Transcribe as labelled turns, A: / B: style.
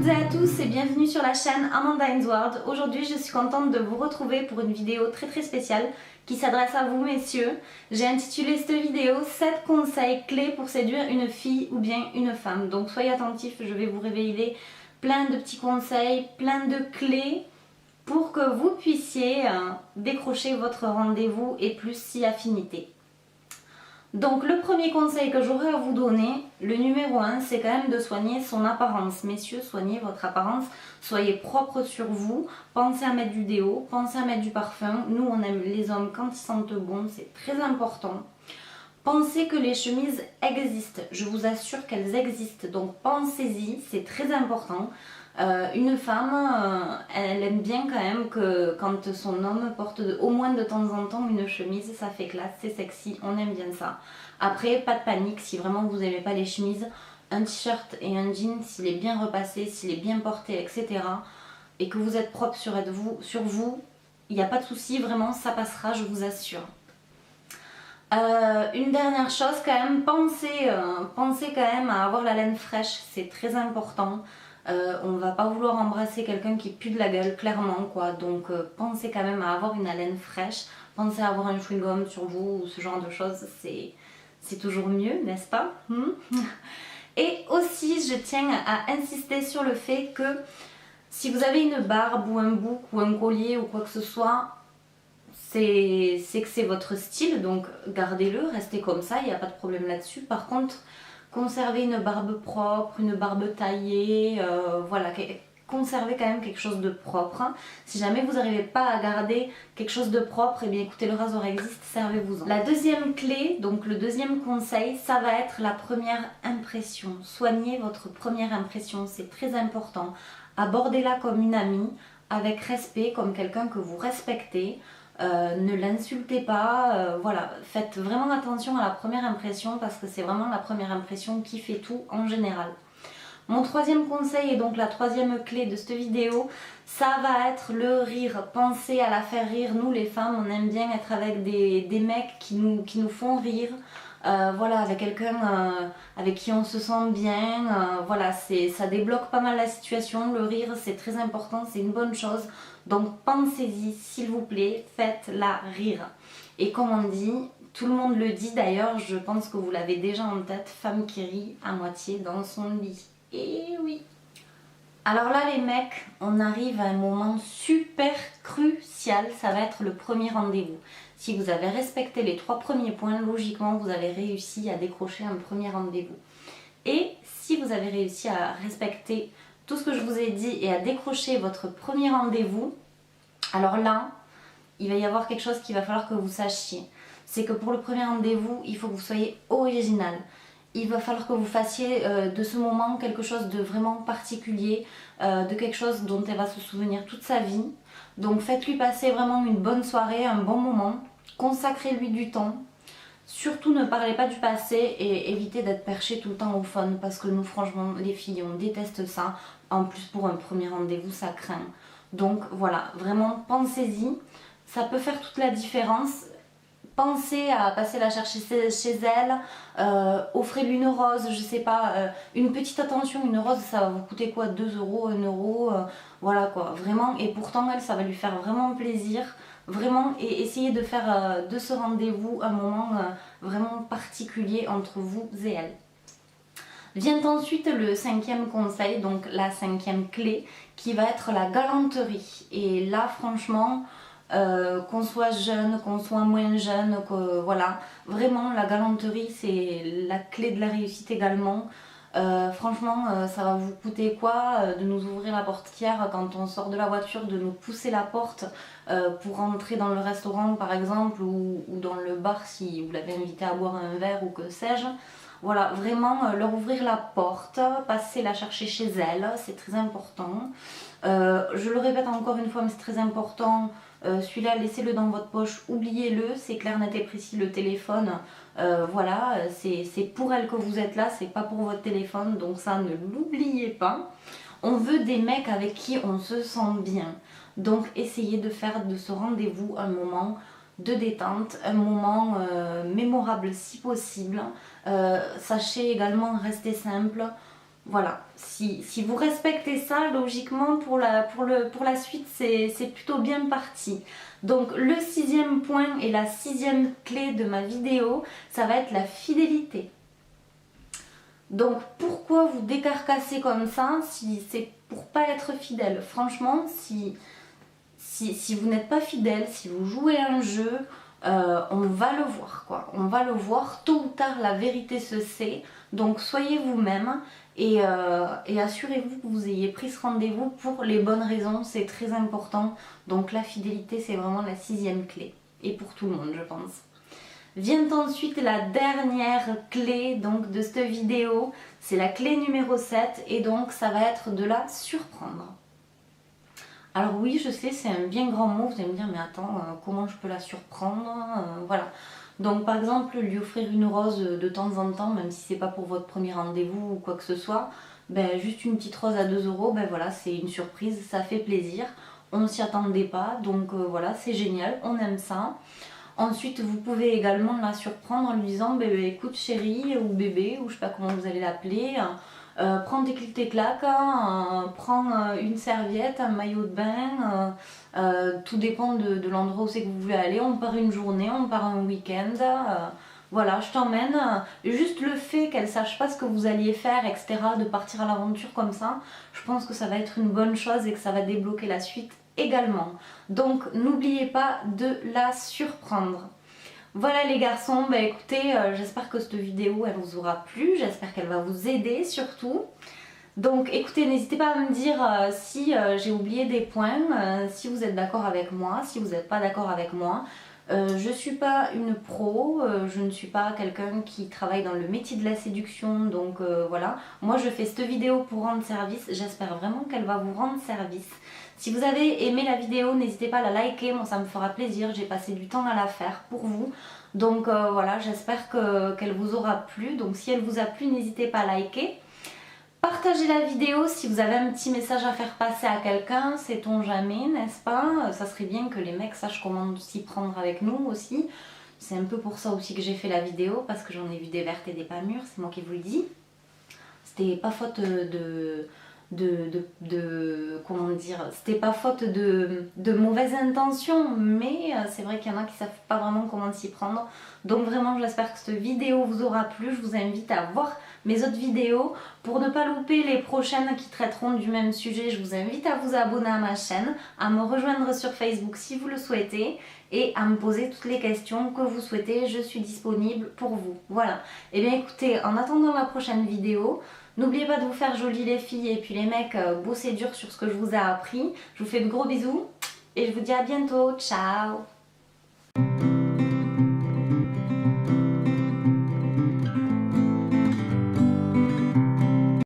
A: toutes et à tous et bienvenue sur la chaîne Amanda's World. Aujourd'hui je suis contente de vous retrouver pour une vidéo très spéciale qui s'adresse à vous messieurs. J'ai intitulé cette vidéo 7 conseils clés pour séduire une fille ou bien une femme. Donc soyez attentifs, je vais vous révéler plein de petits conseils, plein de clés pour que vous puissiez décrocher votre rendez-vous et plus si affinité. Donc le premier conseil que j'aurais à vous donner, le numéro 1, c'est quand même de soigner son apparence. Messieurs, soignez votre apparence, soyez propre sur vous, pensez à mettre du déo, pensez à mettre du parfum. Nous on aime les hommes quand ils sentent bon, c'est très important. Pensez que les chemises existent, je vous assure qu'elles existent, donc pensez-y, c'est très important. Une femme, elle aime bien quand même que quand son homme porte au moins de temps en temps une chemise, ça fait classe, c'est sexy, on aime bien ça. Après, pas de panique, si vraiment vous n'aimez pas les chemises, un t-shirt et un jean, s'il est bien repassé, s'il est bien porté, etc. et que vous êtes propre sur vous, il n'y a pas de souci, vraiment ça passera, je vous assure. Une dernière chose quand même, pensez quand même à avoir la laine fraîche, c'est très important. On va pas vouloir embrasser quelqu'un qui pue de la gueule, clairement quoi. Donc pensez quand même à avoir une haleine fraîche, pensez à avoir un chewing-gum sur vous ou ce genre de choses, c'est toujours mieux, n'est-ce pas? Et aussi, je tiens à insister sur le fait que si vous avez une barbe ou un bouc ou un collier ou quoi que ce soit, c'est que c'est votre style, donc gardez-le, restez comme ça, il n'y a pas de problème là-dessus. Par contre, conservez une barbe propre, une barbe taillée, voilà, conservez quand même quelque chose de propre. Si jamais vous n'arrivez pas à garder quelque chose de propre, et bien écoutez, le rasoir existe, servez-vous-en. La deuxième clé, donc le deuxième conseil, ça va être la première impression. Soignez votre première impression, c'est très important. Abordez-la comme une amie, avec respect, comme quelqu'un que vous respectez. Ne l'insultez pas, voilà, faites vraiment attention à la première impression parce que c'est vraiment la première impression qui fait tout en général. Mon troisième conseil et donc la troisième clé de cette vidéo, ça va être le rire. Pensez à la faire rire. Nous les femmes, on aime bien être avec des mecs qui nous font rire. Voilà, avec quelqu'un avec qui on se sent bien, voilà, ça débloque pas mal la situation, le rire c'est très important, c'est une bonne chose, donc pensez-y s'il vous plaît, faites-la rire. Et comme on dit, tout le monde le dit d'ailleurs, je pense que vous l'avez déjà en tête, femme qui rit à moitié dans son lit, et oui. Alors là les mecs, on arrive à un moment super crucial, ça va être le premier rendez-vous. Si vous avez respecté les 3 premiers points, logiquement vous avez réussi à décrocher un premier rendez-vous. Et si vous avez réussi à respecter tout ce que je vous ai dit et à décrocher votre premier rendez-vous, alors là, il va y avoir quelque chose qu'il va falloir que vous sachiez. C'est que pour le premier rendez-vous, il faut que vous soyez original. Il va falloir que vous fassiez de ce moment quelque chose de vraiment particulier, de quelque chose dont elle va se souvenir toute sa vie. Donc faites-lui passer vraiment une bonne soirée, un bon moment, consacrez-lui du temps. Surtout ne parlez pas du passé et évitez d'être perché tout le temps au fun parce que nous franchement les filles on déteste ça. En plus pour un premier rendez-vous ça craint. Donc voilà, vraiment pensez-y, ça peut faire toute la différence. Pensez à passer la chercher chez elle, offrez-lui une rose, je sais pas, une petite attention, une rose ça va vous coûter quoi, 2 euros, 1 euro, voilà quoi, vraiment, et pourtant elle ça va lui faire vraiment plaisir, vraiment, et essayez de faire de ce rendez-vous un moment vraiment particulier entre vous et elle. Vient ensuite le 5e conseil, donc la 5e clé, qui va être la galanterie, et là franchement... qu'on soit jeune, qu'on soit moins jeune, que, voilà, vraiment la galanterie c'est la clé de la réussite également. Franchement ça va vous coûter quoi de nous ouvrir la portière quand on sort de la voiture, de nous pousser la porte pour rentrer dans le restaurant par exemple ou dans le bar si vous l'avez invité à boire un verre ou que sais-je. Voilà, vraiment leur ouvrir la porte, passer la chercher chez elle, c'est très important. Je le répète encore une fois mais c'est très important. Celui-là laissez-le dans votre poche, oubliez-le, c'est clair, net et précis, le téléphone, voilà, c'est pour elle que vous êtes là, c'est pas pour votre téléphone, donc ça ne l'oubliez pas. On veut des mecs avec qui on se sent bien, donc essayez de faire de ce rendez-vous un moment de détente, un moment mémorable si possible. Sachez également rester simple. Voilà, si vous respectez ça, logiquement pour la suite, c'est plutôt bien parti. Donc le 6e point et la 6e clé de ma vidéo, ça va être la fidélité. Donc pourquoi vous décarcasser comme ça si c'est pour pas être fidèle? Franchement, si vous n'êtes pas fidèle, si vous jouez un jeu, on va le voir quoi. On va le voir, tôt ou tard la vérité se sait. Donc soyez vous-même et assurez-vous que vous ayez pris ce rendez-vous pour les bonnes raisons, c'est très important. Donc la fidélité c'est vraiment la 6e clé. Et pour tout le monde je pense. Vient ensuite la dernière clé donc, de cette vidéo, c'est la clé numéro 7 et donc ça va être de la surprendre. Alors oui, je sais, c'est un bien grand mot, vous allez me dire, mais attends, comment je peux la surprendre? Voilà. Donc par exemple, lui offrir une rose de temps en temps, même si c'est pas pour votre premier rendez-vous ou quoi que ce soit, ben, juste une petite rose à 2 €, ben voilà, c'est une surprise, ça fait plaisir. On ne s'y attendait pas, donc voilà, c'est génial, on aime ça. Ensuite, vous pouvez également la surprendre en lui disant écoute chérie ou bébé, ou je sais pas comment vous allez l'appeler, prends tes clics tes claques, prends une serviette, un maillot de bain, tout dépend de l'endroit où c'est que vous voulez aller. On part une journée, on part un week-end, voilà, je t'emmène. Juste le fait qu'elle sache pas ce que vous alliez faire, etc., de partir à l'aventure comme ça, je pense que ça va être une bonne chose et que ça va débloquer la suite également. Donc n'oubliez pas de la surprendre. Voilà les garçons, bah écoutez, j'espère que cette vidéo elle vous aura plu, j'espère qu'elle va vous aider surtout. Donc écoutez, n'hésitez pas à me dire si j'ai oublié des points, si vous êtes d'accord avec moi, si vous n'êtes pas d'accord avec moi. Je ne suis pas une pro, je ne suis pas quelqu'un qui travaille dans le métier de la séduction, donc voilà. Moi je fais cette vidéo pour rendre service, j'espère vraiment qu'elle va vous rendre service. Si vous avez aimé la vidéo, n'hésitez pas à la liker, moi ça me fera plaisir, j'ai passé du temps à la faire pour vous. Donc voilà, j'espère qu'elle vous aura plu, donc si elle vous a plu, n'hésitez pas à liker. Partagez la vidéo si vous avez un petit message à faire passer à quelqu'un, sait-on jamais, n'est-ce pas? Ça serait bien que les mecs sachent comment s'y prendre avec nous aussi. C'est un peu pour ça aussi que j'ai fait la vidéo, parce que j'en ai vu des vertes et des pas mûres, c'est moi qui vous le dis. C'était pas faute comment dire, c'était pas faute de mauvaises intentions, mais c'est vrai qu'il y en a qui savent pas vraiment comment s'y prendre. Donc vraiment j'espère que cette vidéo vous aura plu. Je vous invite à voir mes autres vidéos pour ne pas louper les prochaines qui traiteront du même sujet. Je vous invite à vous abonner à ma chaîne, à me rejoindre sur Facebook si vous le souhaitez et à me poser toutes les questions que vous souhaitez. Je suis disponible pour vous. Voilà. Et bien écoutez, en attendant la prochaine vidéo, n'oubliez pas de vous faire jolies les filles et puis les mecs, bossez dur sur ce que je vous ai appris. Je vous fais de gros bisous et je vous dis à bientôt. Ciao!